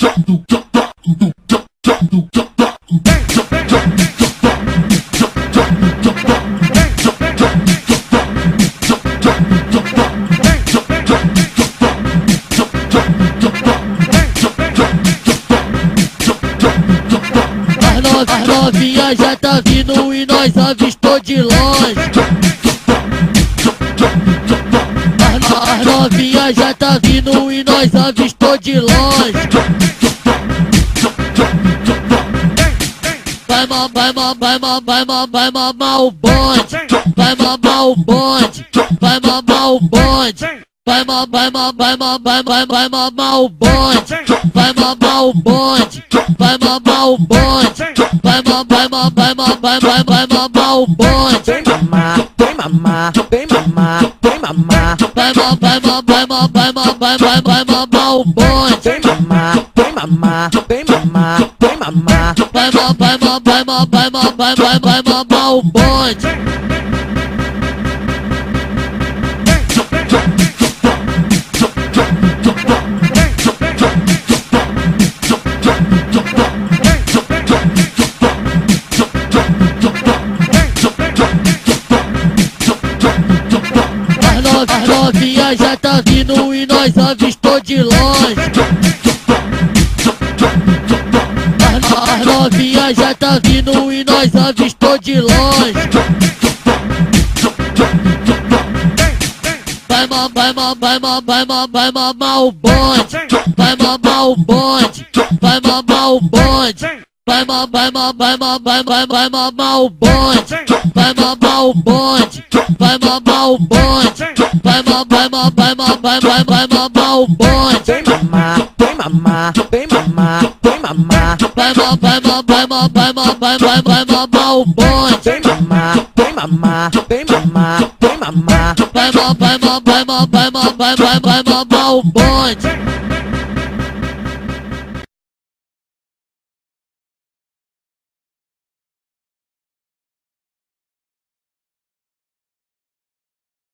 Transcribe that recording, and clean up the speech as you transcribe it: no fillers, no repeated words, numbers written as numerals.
As novinha já tá vindo e nós avistou de longe. As novinha já tá vindo e nós avistou de longe. Vai mamar o bonde. Vai mamar o bonde. Vai mamar o bonde. Vai mamar o bonde. Vai mamar o bonde. Vai mamar o bonde. Vai mamar o bonde. Vem mamar, vem mamar, vem mamar, vem mamar. Vai mamar o bonde. Vem mamar, vem mamar, vem mamar, vem mamar. Vai mamar o bonde. As novinha já tá vindo e nós avistou de longe. As novinha já tá vindo e nós avistou de longe. Vai mamar o bonde. Vai mamar o bonde. Vai mamar o bonde. Vai mamar o bonde. Vai mamar o bonde. Vai mamar o bonde. Vai mamar o bonde. Vem mamar, vem mamar, vem mamar, vem mamar. Vai mamar o bonde. Vem mamar, vem mamar, vem mamar, vem mamar. Vai mamar o bonde.